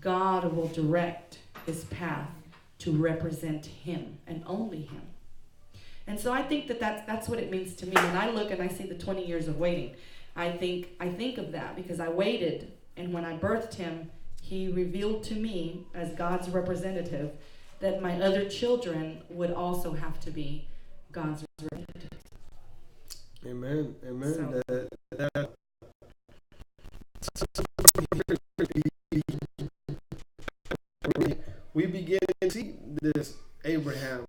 God will direct his path to represent him and only him. And so I think that's what it means to me. When I look and I see the 20 years of waiting, I think of that because I waited, and when I birthed him, he revealed to me as God's representative that my other children would also have to be God's representatives. Amen. Amen. We begin to see this Abraham.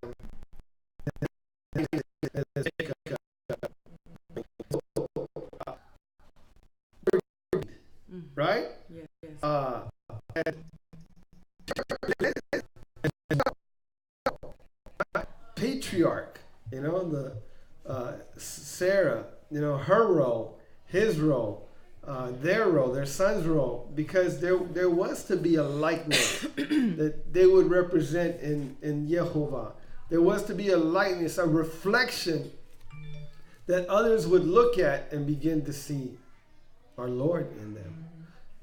Right? Yes. Patriarch, the Sarah, her role, his role, their son's role, because there was to be a likeness that they would represent in Yehovah. There was to be a likeness, a reflection that others would look at and begin to see our Lord in them.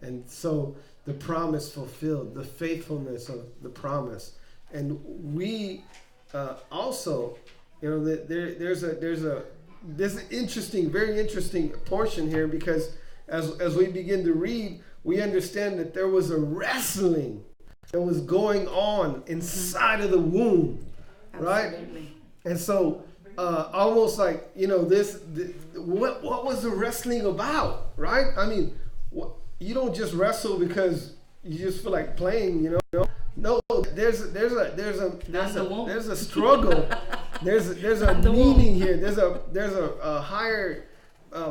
And so the promise fulfilled, the faithfulness of the promise. And we also, there's an interesting, very interesting portion here, because as we begin to read, we understand that there was a wrestling that was going on inside of the womb, right? Absolutely. And so almost like, what was the wrestling about, right? I mean, you don't just wrestle because you just feel like playing, No, there's a struggle. there's a meaning here. There's a higher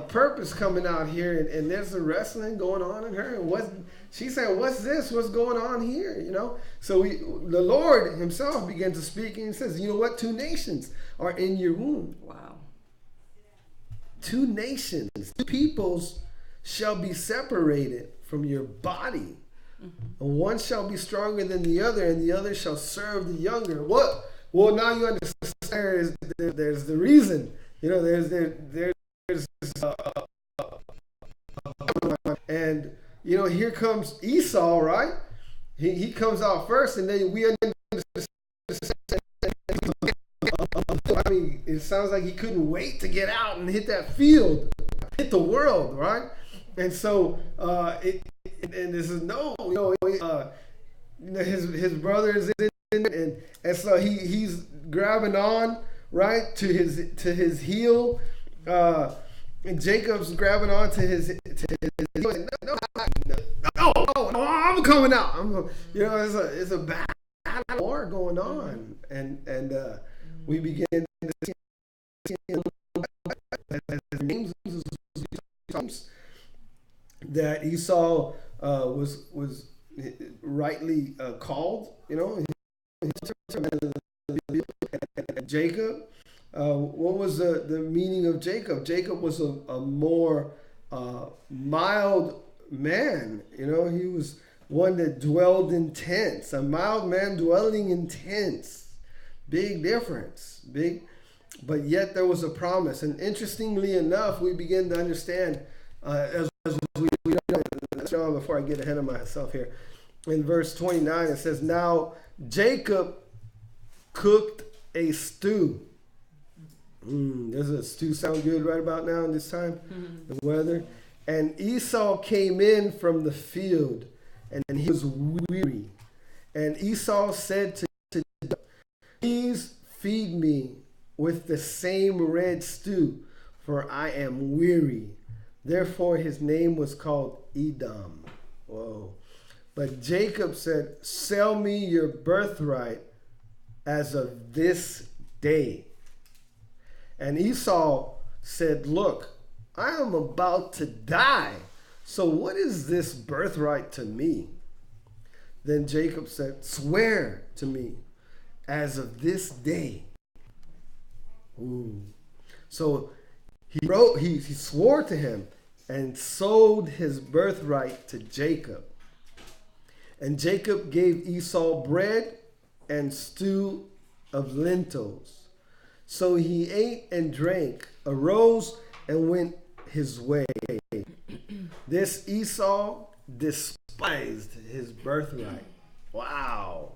purpose coming out here, and there's a wrestling going on in her. And she said, "What's this? What's going on here?" So the Lord Himself began to speak, and He says, "You know what? 2 nations are in your womb. Wow. 2 nations, 2 peoples shall be separated from your body. And one shall be stronger than the other, and the other shall serve the younger." What? Well, now you understand. There's the reason. And here comes Esau, right? He comes out first, and then we understand. I mean, it sounds like he couldn't wait to get out and hit that field, hit the world, right? And so and this is his brother is in it, and so he's grabbing on, right, to his heel, and Jacob's grabbing on to his heel. No, I'm coming out. It's a battle war going on, and we begin to see names that Esau was rightly called, Jacob. What was the meaning of Jacob? Jacob was a more mild man. He was one that dwelled in tents. A mild man dwelling in tents. Big difference. But yet there was a promise. And interestingly enough, we begin to understand as we before I get ahead of myself here. In verse 29, it says, "Now Jacob cooked a stew." Does a stew sound good right about now in this time? The weather. "And Esau came in from the field, and he was weary. And Esau said to Jacob, 'Please feed me with the same red stew, for I am weary.' Therefore his name was called Edom." Whoa. "But Jacob said, 'Sell me your birthright as of this day.' And Esau said, 'Look, I am about to die. So what is this birthright to me?' Then Jacob said, 'Swear to me as of this day.'" Ooh. So he swore to him and sold his birthright to Jacob. And Jacob gave Esau bread and stew of lentils. So he ate and drank, arose and went his way. This Esau despised despised his birthright. Wow.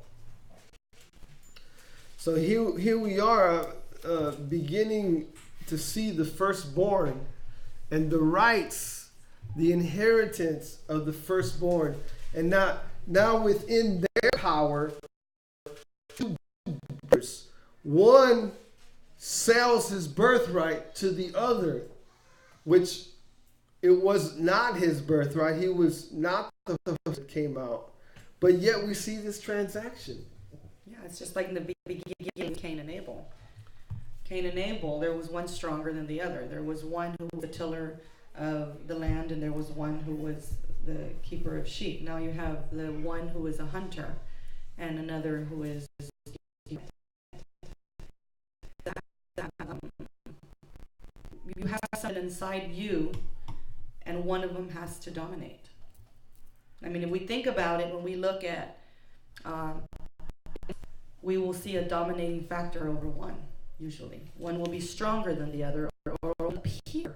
So here we are, beginning to see the firstborn and the rights, the inheritance of the firstborn. And now within their power, two brothers, one sells his birthright to the other, which it was not his birthright. He was not the first that came out. But yet we see this transaction. Yeah, it's just like in the beginning, Cain and Abel. Cain and Abel, there was one stronger than the other. There was one who was the tiller of the land, and there was one who was the keeper of sheep. Now you have the one who is a hunter, and another who is you have someone inside you, and one of them has to dominate. I mean, if we think about it, when we look at, we will see a dominating factor over one, usually. One will be stronger than the other, or will appear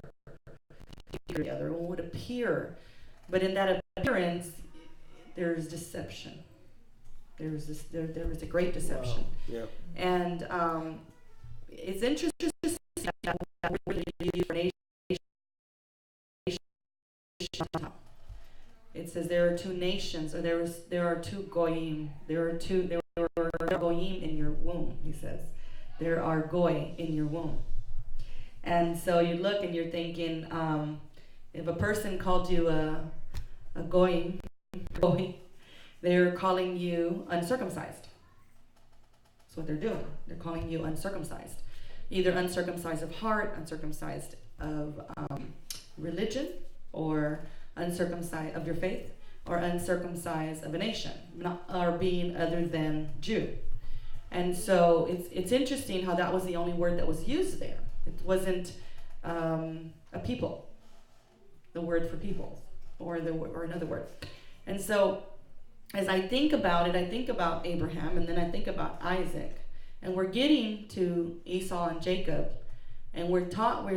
the other, one would appear. But in that appearance, there is deception. There is a great deception. Wow. Yeah. And it's interesting to see that it says there are two nations, or there are two goyim. There are goyim in your womb, he says. There are goy in your womb. And so you look and you're thinking, if a person called you a goy, they're calling you uncircumcised. That's what they're doing. They're calling you uncircumcised. Either uncircumcised of heart, uncircumcised of religion, or uncircumcised of your faith, or uncircumcised of a nation, or being other than Jew. And so it's interesting how that was the only word that was used there. It wasn't a people, the word for people, or another word. And so as I think about it, I think about Abraham, and then I think about Isaac, and we're getting to Esau and Jacob, and we're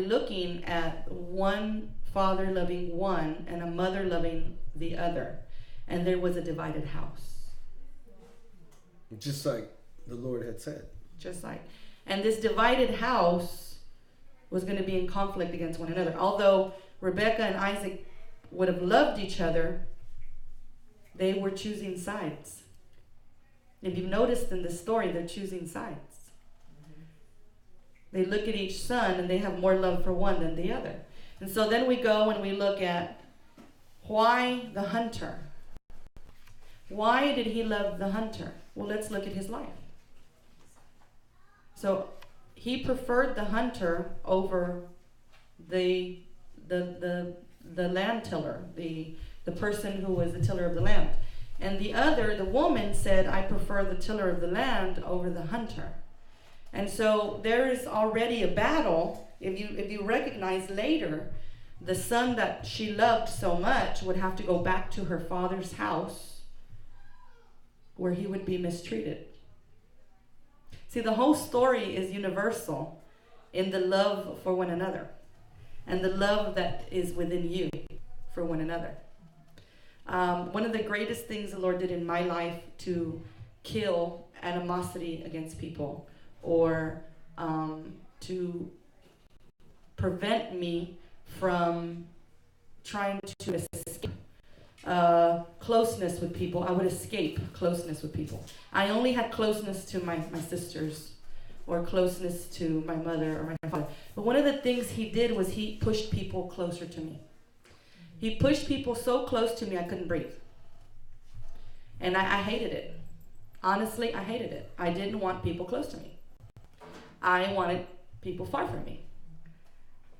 looking at one father loving one and a mother loving the other, and there was a divided house. Just like the Lord had said. And this divided house was going to be in conflict against one another. Although Rebekah and Isaac would have loved each other, they were choosing sides. If you've noticed in the story, they're choosing sides. They look at each son and they have more love for one than the other. And so then we go and we look at why the hunter. Why did he love the hunter? Well, let's look at his life. So he preferred the hunter over the land tiller, the person who was the tiller of the land. And the woman said, I prefer the tiller of the land over the hunter. And so there is already a battle. If you recognize later, the son that she loved so much would have to go back to her father's house where he would be mistreated. See, the whole story is universal in the love for one another and the love that is within you for one another. One of the greatest things the Lord did in my life to kill animosity against people, or to prevent me from trying to escape closeness with people. I would escape closeness with people. I only had closeness to my sisters, or closeness to my mother or my father. But one of the things he did was he pushed people closer to me. He pushed people so close to me I couldn't breathe. And I hated it. Honestly, I hated it. I didn't want people close to me. I wanted people far from me.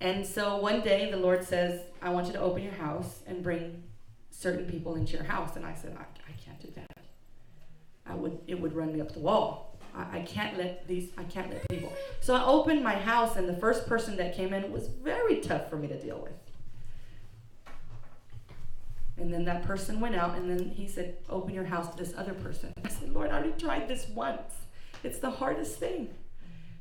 And so one day the Lord says, I want you to open your house and bring certain people into your house. And I said, I can't do that. It would run me up the wall. I can't let people. So I opened my house, and the first person that came in was very tough for me to deal with. And then that person went out, and then he said, open your house to this other person. I said, Lord, I already tried this once. It's the hardest thing.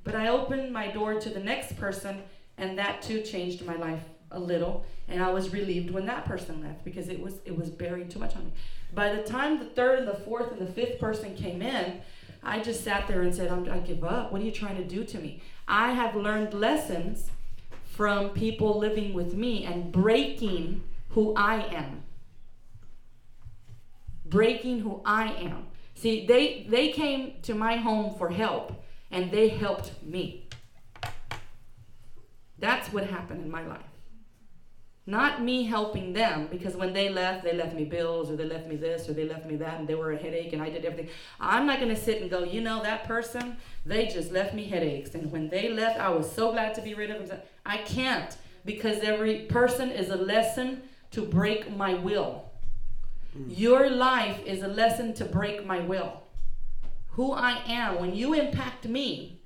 But I opened my door to the next person, and that too changed my life a little, and I was relieved when that person left because it was bearing too much on me. By the time the third and the fourth and the fifth person came in, I just sat there and said, I give up. What are you trying to do to me? I have learned lessons from people living with me and breaking who I am. Breaking who I am. See, they came to my home for help, and they helped me. That's what happened in my life. Not me helping them, because when they left me bills, or they left me this, or they left me that, and they were a headache, and I did everything. I'm not going to sit and go, that person, they just left me headaches. And when they left, I was so glad to be rid of them. I can't, because every person is a lesson to break my will. Your life is a lesson to break my will. Who I am, when you impact me,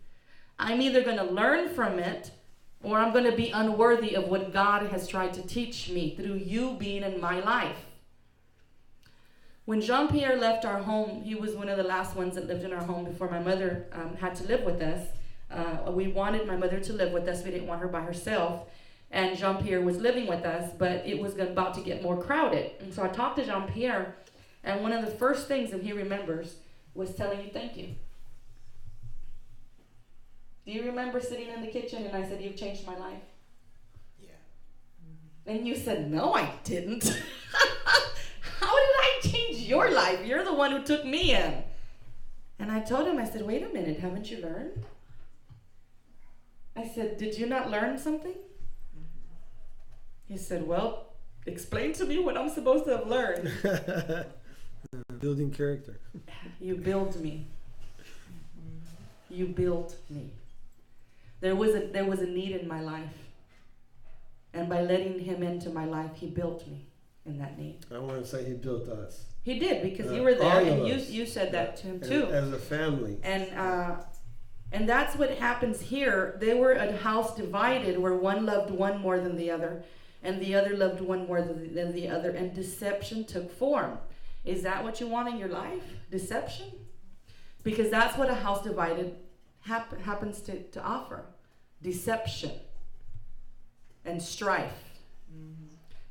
I'm either going to learn from it, or I'm going to be unworthy of what God has tried to teach me through you being in my life. When Jean-Pierre left our home, he was one of the last ones that lived in our home before my mother had to live with us. We wanted my mother to live with us. We didn't want her by herself. And Jean-Pierre was living with us, but it was about to get more crowded. And so I talked to Jean-Pierre, and one of the first things that he remembers was telling you thank you. Do you remember sitting in the kitchen and I said, you've changed my life? Yeah. And you said, no, I didn't. How did I change your life? You're the one who took me in. And I told him, I said, wait a minute, haven't you learned? I said, did you not learn something? He said, well, explain to me what I'm supposed to have learned. Building character. You build me. You built me. There was a need in my life. And by letting him into my life, he built me in that need. I want to say he built us. He did, because you were there, and us. you said that to him too. As a family. And that's what happens here. They were a house divided where one loved one more than the other, and the other loved one more than the other, and deception took form. Is that what you want in your life? Deception? Because that's what a house divided happens to offer. Deception and strife.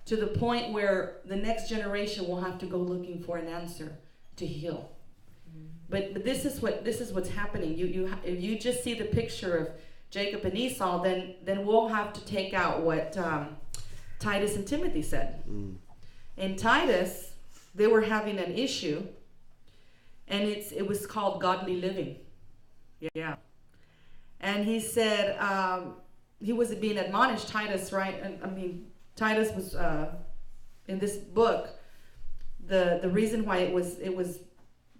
To the point where the next generation will have to go looking for an answer to heal. But this is what's happening. If you just see the picture of Jacob and Esau, then we'll have to take out what Titus and Timothy said. In Titus, they were having an issue, and it was called godly living. Yeah. And he said, he was being admonished, Titus, right? And I mean, Titus was in this book. The reason why it was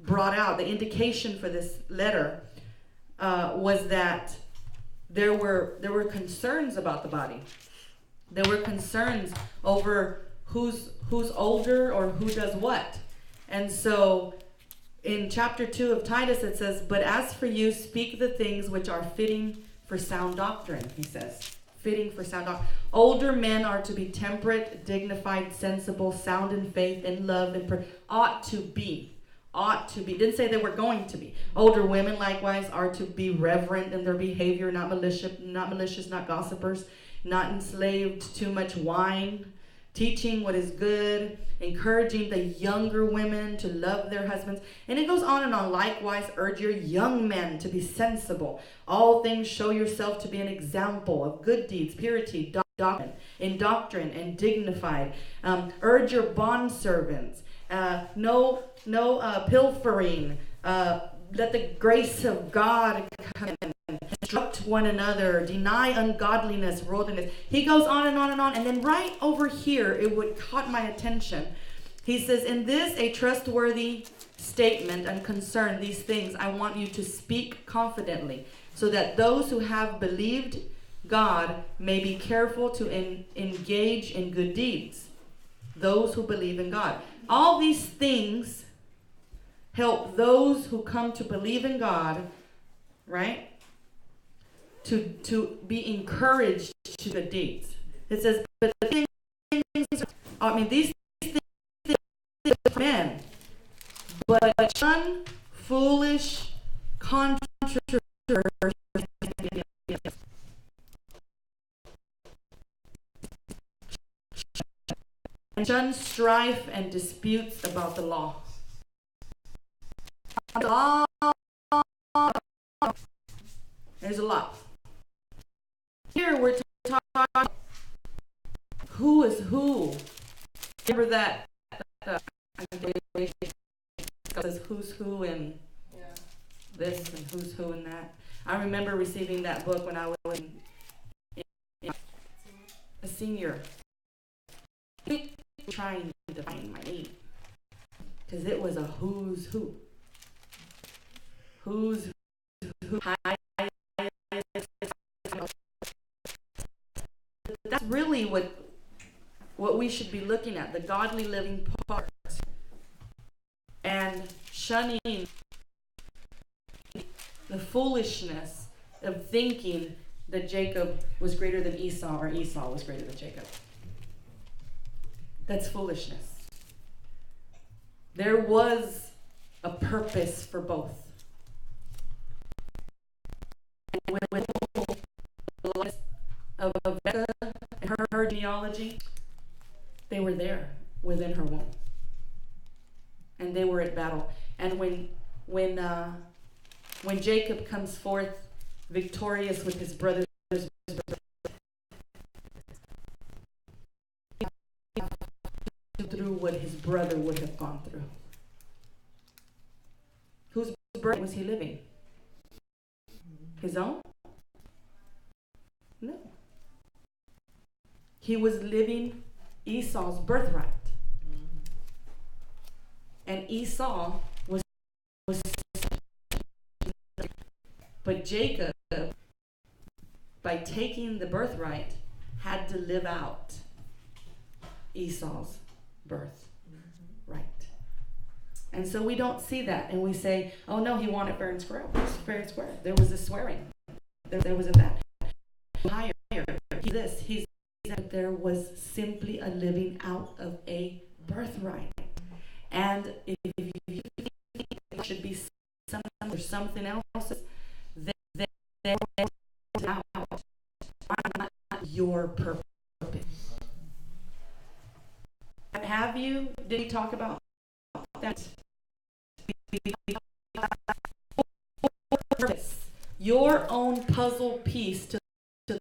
brought out, the indication for this letter was that there were concerns about the body. There were concerns over who's older or who does what. And so in chapter 2 of Titus it says, but as for you, speak the things which are fitting for sound doctrine, he says. Fitting for sound doctrine. Older men are to be temperate, dignified, sensible, sound in faith, in love, and ought to be. Didn't say they were going to be. Older women likewise are to be reverent in their behavior, not malicious, not gossipers, not enslaved to too much wine, teaching what is good, encouraging the younger women to love their husbands. And it goes on and on. Likewise, urge your young men to be sensible. All things show yourself to be an example of good deeds, purity, doctrine, and dignified. Urge your bondservants. No pilfering. Let the grace of God come in. Instruct one another. Deny ungodliness, worldliness. He goes on and on and on. And then right over here, it would caught my attention. He says, in this a trustworthy statement and concern these things, I want you to speak confidently, so that those who have believed God may be careful to engage in good deeds. Those who believe in God. All these things help those who come to believe in God, right? To be encouraged to good deeds. It says, but the things, these things are men, but shun foolish controversies shun strife and disputes about the law. There's a lot. Here we're talking who is who. Remember that says who's who and this and who's who and that. I remember receiving that book when I was a senior. Trying to find my name because it was a who's who. Who's who. That's really what we should be looking at, the godly living part, and shunning the foolishness of thinking that Jacob was greater than Esau or Esau was greater than Jacob. That's foolishness. There was a purpose for both. And with the life of Rebecca and her genealogy, they were there within her womb. And they were at battle. And when Jacob comes forth victorious with his brothers, through what his brother would have gone through. Whose birth was he living? His own? No. He was living Esau's birthright. And Esau was but Jacob, by taking the birthright, had to live out Esau's birth. Right. And so we don't see that. And we say, oh no, he wanted fair and square. Fair and square. There was a swearing. There was a that. Higher. He's this. He's that. There was simply a living out of a birthright. And if you think it should be something else, then out. Not your purpose. Have you? Did he talk about that? Your own puzzle piece to the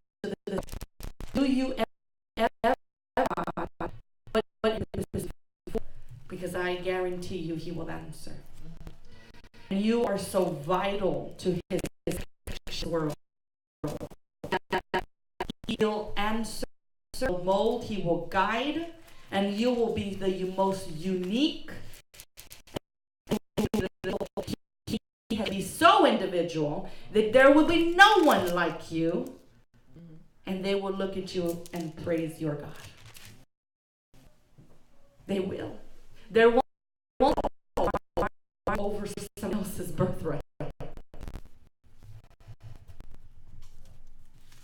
do you ever because I guarantee you he will answer. And you are so vital to his world. He'll answer, mold, he will guide, and you will be the most unique. He's so individual that there will be no one like you, and they will look at you and praise your God. They will. There won't over someone else's birthright.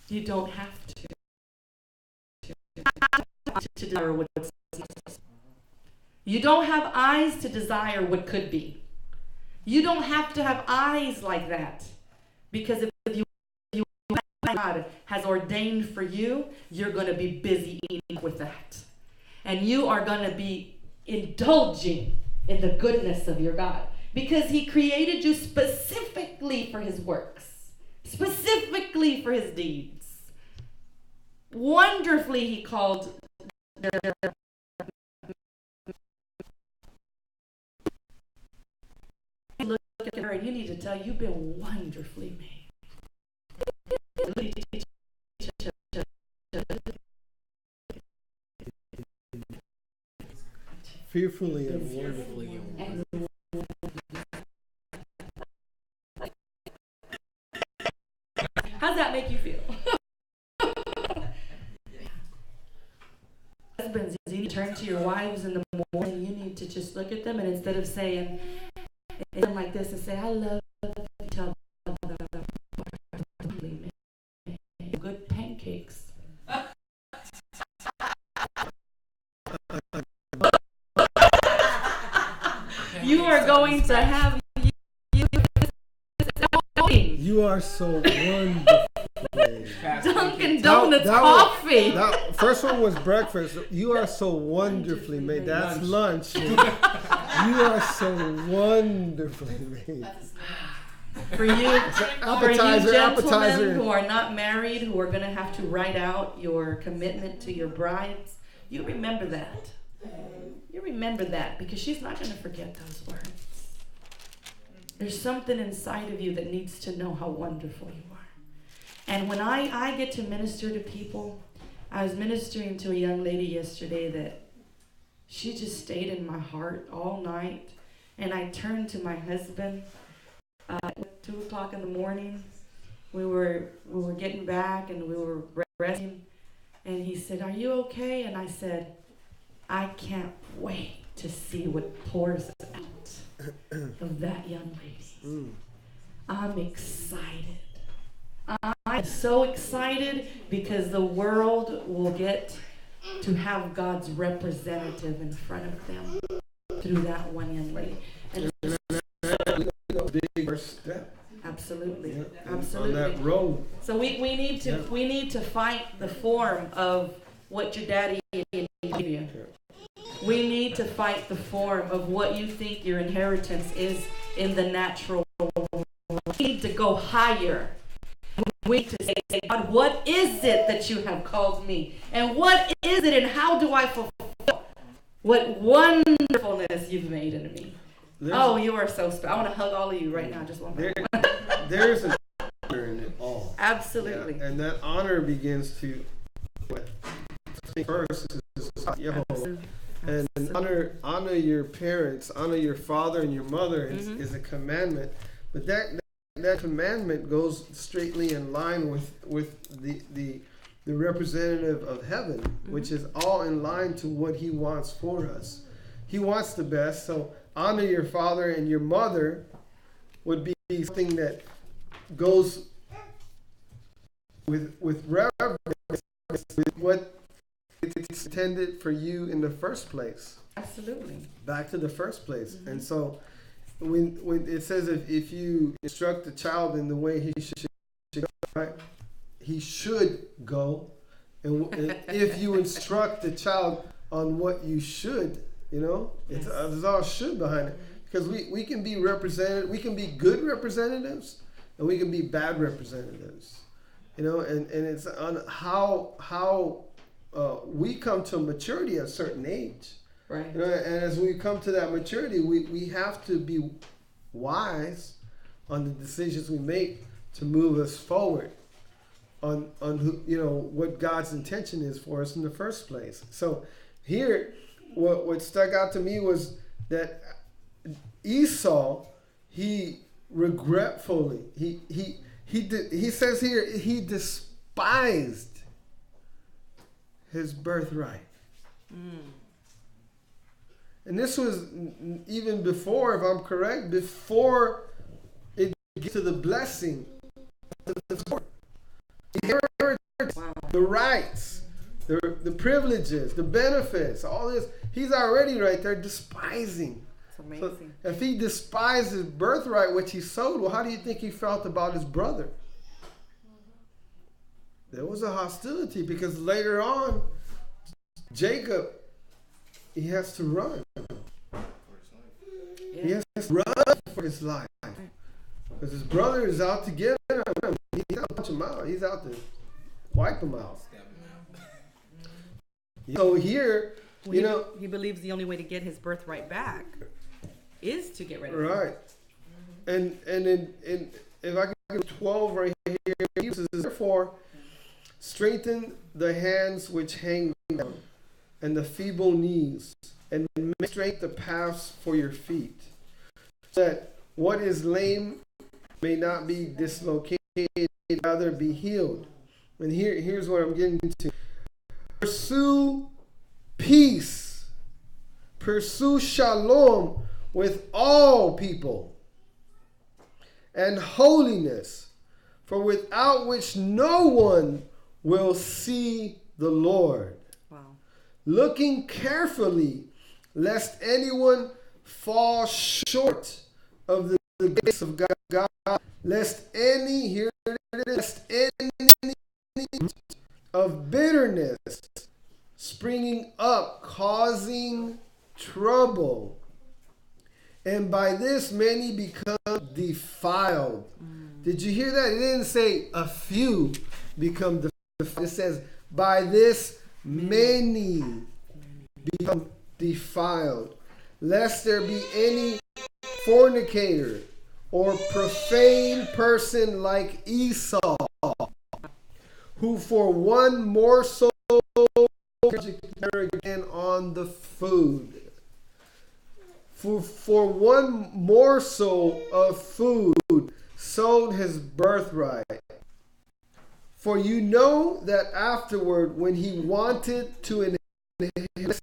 You don't have to desire what's not. You don't have eyes to desire what could be. You don't have to have eyes like that, because if you God has ordained for you, you're going to be busy eating with that, and you are going to be indulging in the goodness of your God, because he created you specifically for his works, specifically for his deeds. Wonderfully he called look at her and you need to tell you've been wonderfully made. Fearfully and wonderfully. How's that make you feel? Husbands, you need to turn to your wives in the morning. You need to just look at them, and instead of saying it like this, and say, I love you, tell them good pancakes. You are going to have You are so wonderful. Dunkin' Donuts coffee. That first one was breakfast. You are so wonderfully made. That's lunch. You are so wonderfully made. For you appetizer gentlemen who are not married, who are going to have to write out your commitment to your brides, you remember that. You remember that because she's not going to forget those words. There's something inside of you that needs to know how wonderful you are. And when I get to minister to people, I was ministering to a young lady yesterday that she just stayed in my heart all night. And I turned to my husband at 2 o'clock in the morning. We were getting back and we were resting. And he said, "Are you okay?" And I said, "I can't wait to see what pours out of that young lady. I'm excited. I'm so excited because the world will get to have God's representative in front of them through that one young lady." And big first step. Absolutely, Yeah. absolutely. On that road. So we need to fight the form of what your daddy gave you. We need to fight the form of what you think your inheritance is in the natural world. We need to go higher. We need to say, "God, what is it that you have called me? And what is it and how do I fulfill what wonderfulness you've made in me?" You are so special. I want to hug all of you right now. Just one more. There's an honor in it all. Absolutely. Yeah. And that honor begins to first is Yehovah. And honor your parents, honor your father and your mother is a commandment. But that commandment goes straightly in line with the representative of heaven, which is all in line to what he wants for us. He wants the best. So honor your father and your mother would be something that goes with reverence with what it's intended for you in the first place. Absolutely. Back to the first place. And so when it says if you instruct the child in the way he should go, right? He should go. And if you instruct the child on what you should, there's all should behind it. Because we can be represented, we can be good representatives and we can be bad representatives. And it's on how we come to maturity at a certain age. Right. And as we come to that maturity, we have to be wise on the decisions we make to move us forward on what God's intention is for us in the first place. So here, what stuck out to me was that Esau, he regretfully, he says here, he despised his birthright. And this was even before, if I'm correct, before it gets to the blessing, the rights, the privileges, the benefits, all this. He's already right there despising. It's amazing. So if he despised his birthright, which he sowed, well, how do you think he felt about his brother? There was a hostility because later on, Jacob, he has to run. Yeah. He has to run for his life. Because his brother is out to get him. He's out to punch him out. He's out to wipe him out. So here, he believes the only way to get his birthright back is to get rid of him. Right. And if I can give 12 right here, he says, therefore, strengthen the hands which hang down and the feeble knees, and make straight the paths for your feet, so that what is lame may not be dislocated, rather be healed. And here's what I'm getting into. Pursue peace. Pursue shalom with all people and holiness, for without which no one will see the Lord. Wow. Looking carefully, lest anyone fall short of the grace of God, lest any, here it any of bitterness springing up, causing trouble. And by this many become defiled. Did you hear that? It didn't say a few become defiled. It says by this many become defiled. Lest there be any fornicator or profane person like Esau, who for one morsel again on the food. For one morsel of food sold his birthright. For you know that afterward, when he wanted to inherit